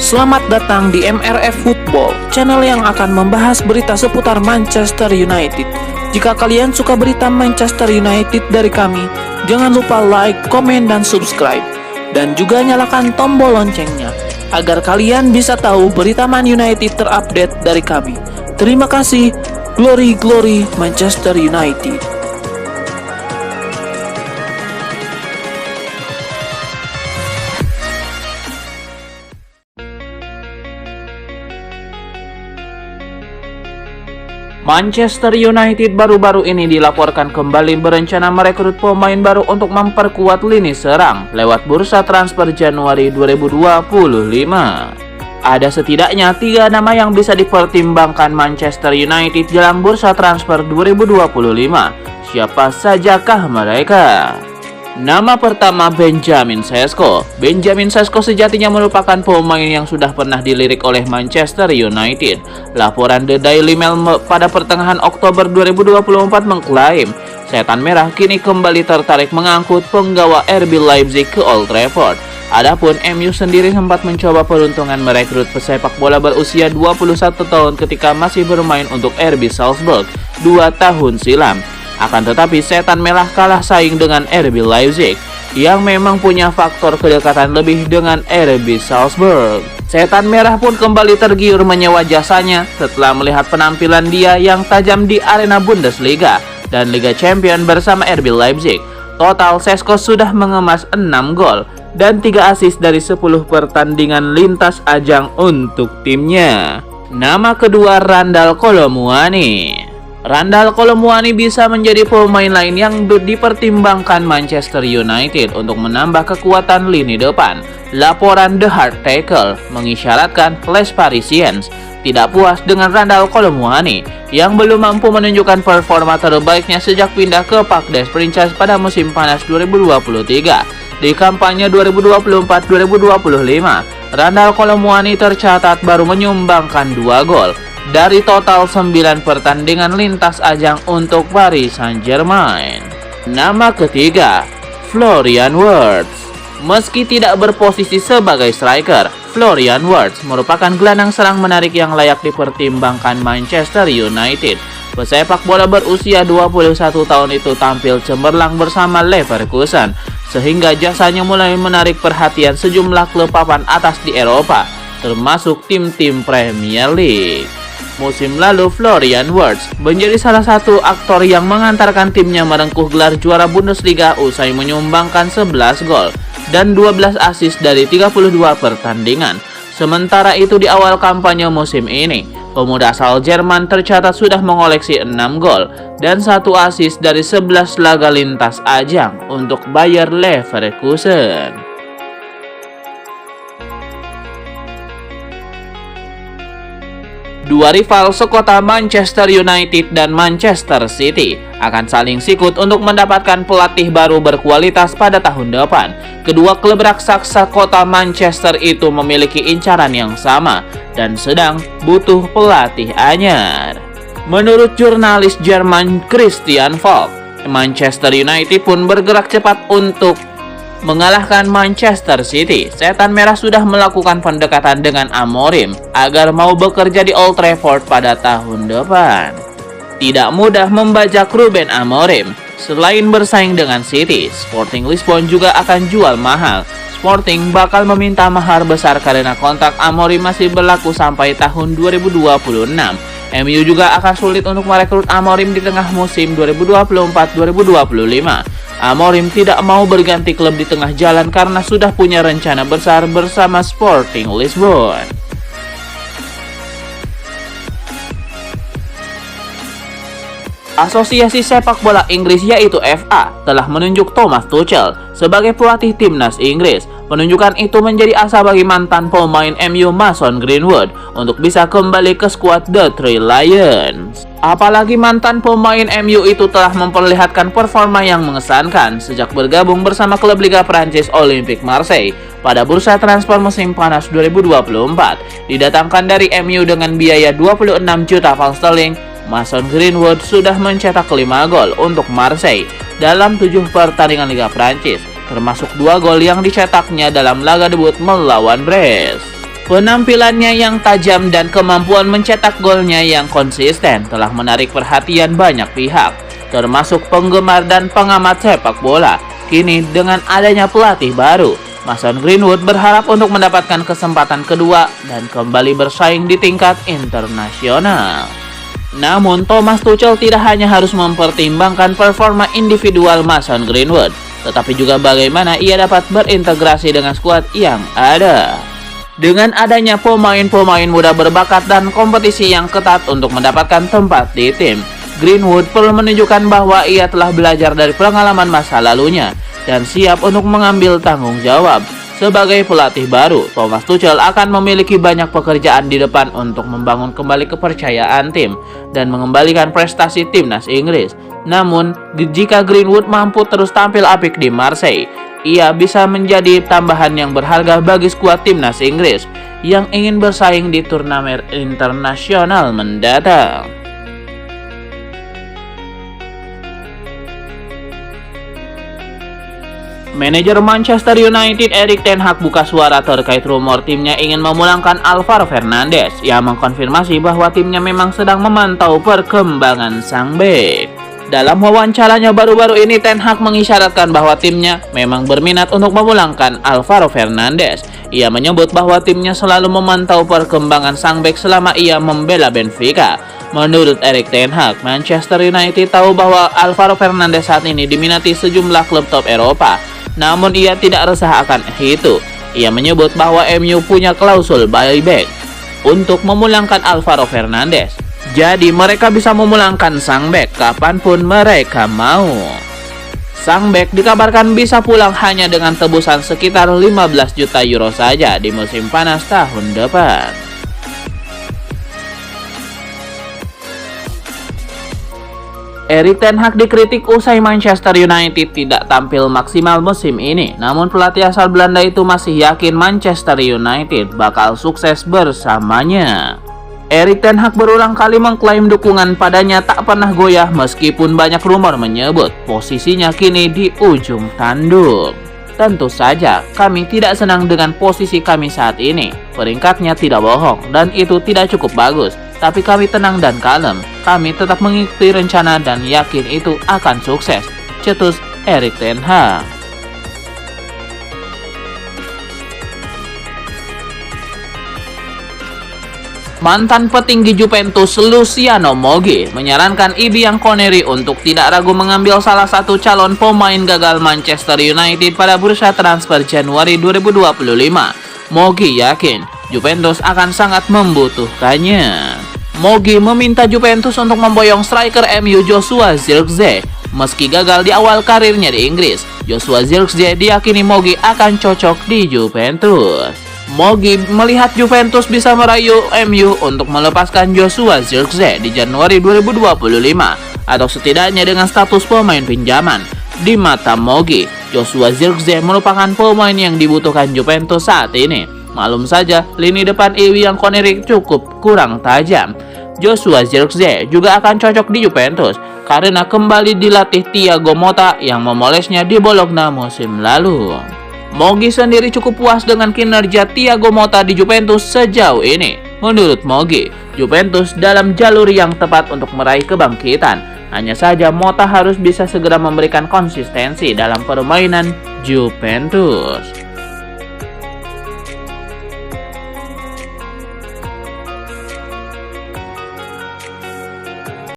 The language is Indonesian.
Selamat datang di MRF Football, channel yang akan membahas berita seputar Manchester United. Jika kalian suka berita Manchester United dari kami, jangan lupa like, komen, dan subscribe. Dan juga nyalakan tombol loncengnya, agar kalian bisa tahu berita Man United terupdate dari kami. Terima kasih, Glory Glory Manchester United. Manchester United baru-baru ini dilaporkan kembali berencana merekrut pemain baru untuk memperkuat lini serang lewat bursa transfer Januari 2025. Ada setidaknya 3 nama yang bisa dipertimbangkan Manchester United jelang bursa transfer 2025. Siapa sajakah mereka? Nama pertama, Benjamin Sesko. Benjamin Sesko sejatinya merupakan pemain yang sudah pernah dilirik oleh Manchester United. Laporan The Daily Mail pada pertengahan Oktober 2024 mengklaim Setan Merah kini kembali tertarik mengangkut penggawa RB Leipzig ke Old Trafford. Adapun MU sendiri sempat mencoba peruntungan merekrut pesepak bola berusia 21 tahun ketika masih bermain untuk RB Salzburg 2 tahun silam. Akan tetapi Setan Merah kalah saing dengan RB Leipzig yang memang punya faktor kedekatan lebih dengan RB Salzburg. Setan Merah pun kembali tergiur menyewa jasanya setelah melihat penampilan dia yang tajam di arena Bundesliga dan Liga Champions bersama RB Leipzig. Total Sesko sudah mengemas 6 gol dan 3 assist dari 10 pertandingan lintas ajang untuk timnya. Nama kedua, Randal Kolo Muani. Randal Kolo Muani bisa menjadi pemain lain yang dipertimbangkan Manchester United untuk menambah kekuatan lini depan. Laporan The Hard Tackle mengisyaratkan Les Parisiens tidak puas dengan Randal Kolo Muani yang belum mampu menunjukkan performa terbaiknya sejak pindah ke Parc des Princes pada musim panas 2023. Di kampanye 2024-2025, Randal Kolo Muani tercatat baru menyumbangkan 2 gol dari total 9 pertandingan lintas ajang untuk Paris Saint-Germain. Nama ketiga, Florian Wirtz. Meski tidak berposisi sebagai striker, Florian Wirtz merupakan gelandang serang menarik yang layak dipertimbangkan Manchester United. Pesepak bola berusia 21 tahun itu tampil cemerlang bersama Leverkusen, sehingga jasanya mulai menarik perhatian sejumlah klub papan atas di Eropa, termasuk tim-tim Premier League. Musim lalu, Florian Wirtz menjadi salah satu aktor yang mengantarkan timnya merengkuh gelar juara Bundesliga usai menyumbangkan 11 gol dan 12 assist dari 32 pertandingan. Sementara itu di awal kampanye musim ini, pemuda asal Jerman tercatat sudah mengoleksi 6 gol dan 1 assist dari 11 laga lintas ajang untuk Bayer Leverkusen. Dua rival sekota Manchester United dan Manchester City akan saling sikut untuk mendapatkan pelatih baru berkualitas pada tahun depan. Kedua klub raksasa kota Manchester itu memiliki incaran yang sama dan sedang butuh pelatih anyar. Menurut jurnalis Jerman Christian Falk, Manchester United pun bergerak cepat untuk mengalahkan Manchester City. Setan Merah sudah melakukan pendekatan dengan Amorim agar mau bekerja di Old Trafford pada tahun depan. Tidak mudah membajak Ruben Amorim. Selain bersaing dengan City, Sporting Lisbon juga akan jual mahal. Sporting bakal meminta mahar besar karena kontrak Amorim masih berlaku sampai tahun 2026. MU juga akan sulit untuk merekrut Amorim di tengah musim 2024-2025. Amorim tidak mau berganti klub di tengah jalan karena sudah punya rencana besar bersama Sporting Lisbon. Asosiasi Sepak Bola Inggris yaitu FA telah menunjuk Thomas Tuchel sebagai pelatih timnas Inggris. Penunjukan itu menjadi asa bagi mantan pemain MU Mason Greenwood untuk bisa kembali ke skuad The Three Lions. Apalagi mantan pemain MU itu telah memperlihatkan performa yang mengesankan sejak bergabung bersama klub Liga Prancis Olympique Marseille pada bursa transfer musim panas 2024. Didatangkan dari MU dengan biaya 26 juta pound sterling, Mason Greenwood sudah mencetak 5 gol untuk Marseille dalam 7 pertandingan Liga Prancis, termasuk 2 gol yang dicetaknya dalam laga debut melawan Brest. Penampilannya yang tajam dan kemampuan mencetak golnya yang konsisten telah menarik perhatian banyak pihak, termasuk penggemar dan pengamat sepak bola. Kini dengan adanya pelatih baru, Mason Greenwood berharap untuk mendapatkan kesempatan kedua dan kembali bersaing di tingkat internasional. Namun Thomas Tuchel tidak hanya harus mempertimbangkan performa individual Mason Greenwood, tetapi juga bagaimana ia dapat berintegrasi dengan skuad yang ada. Dengan adanya pemain-pemain muda berbakat dan kompetisi yang ketat untuk mendapatkan tempat di tim, Greenwood perlu menunjukkan bahwa ia telah belajar dari pengalaman masa lalunya dan siap untuk mengambil tanggung jawab. Sebagai pelatih baru, Thomas Tuchel akan memiliki banyak pekerjaan di depan untuk membangun kembali kepercayaan tim dan mengembalikan prestasi timnas Inggris. Namun, jika Greenwood mampu terus tampil apik di Marseille, ia bisa menjadi tambahan yang berharga bagi skuad timnas Inggris yang ingin bersaing di turnamen internasional mendatang. Manajer Manchester United Erik ten Hag buka suara terkait rumor timnya ingin memulangkan Alvaro Fernandes. Ia mengkonfirmasi bahwa timnya memang sedang memantau perkembangan sang bek. Dalam wawancaranya baru-baru ini, Ten Hag mengisyaratkan bahwa timnya memang berminat untuk memulangkan Alvaro Fernandes. Ia menyebut bahwa timnya selalu memantau perkembangan sang bek selama ia membela Benfica. Menurut Erik ten Hag, Manchester United tahu bahwa Alvaro Fernandes saat ini diminati sejumlah klub top Eropa. Namun ia tidak resah akan itu. Ia menyebut bahwa MU punya klausul buyback untuk memulangkan Alvaro Fernandes. Jadi mereka bisa memulangkan sang bek kapanpun mereka mau. Sang bek dikabarkan bisa pulang hanya dengan tebusan sekitar 15 juta euro saja di musim panas tahun depan. Erik ten Hag dikritik usai Manchester United tidak tampil maksimal musim ini. Namun pelatih asal Belanda itu masih yakin Manchester United bakal sukses bersamanya. Erik ten Hag berulang kali mengklaim dukungan padanya tak pernah goyah meskipun banyak rumor menyebut posisinya kini di ujung tanduk. Tentu saja kami tidak senang dengan posisi kami saat ini. Peringkatnya tidak bohong dan itu tidak cukup bagus. Tapi kami tenang dan kalem. Kami tetap mengikuti rencana dan yakin itu akan sukses, cetus Erik ten Hag. Mantan petinggi Juventus Luciano Moggi menyarankan Ibi Connery untuk tidak ragu mengambil salah satu calon pemain gagal Manchester United pada bursa transfer Januari 2025. Moggi yakin Juventus akan sangat membutuhkannya. Moggi meminta Juventus untuk memboyong striker MU Joshua Zirkzee. Meski gagal di awal karirnya di Inggris, Joshua Zirkzee diyakini Moggi akan cocok di Juventus. Moggi melihat Juventus bisa merayu MU untuk melepaskan Joshua Zirkzee di Januari 2025 atau setidaknya dengan status pemain pinjaman. Di mata Moggi, Joshua Zirkzee merupakan pemain yang dibutuhkan Juventus saat ini. Maklum saja, lini depan Ibi Connery cukup kurang tajam. Joshua Zirkzee juga akan cocok di Juventus karena kembali dilatih Thiago Motta yang memolesnya di Bologna musim lalu. Moggi sendiri cukup puas dengan kinerja Thiago Motta di Juventus sejauh ini. Menurut Moggi, Juventus dalam jalur yang tepat untuk meraih kebangkitan. Hanya saja Motta harus bisa segera memberikan konsistensi dalam permainan Juventus.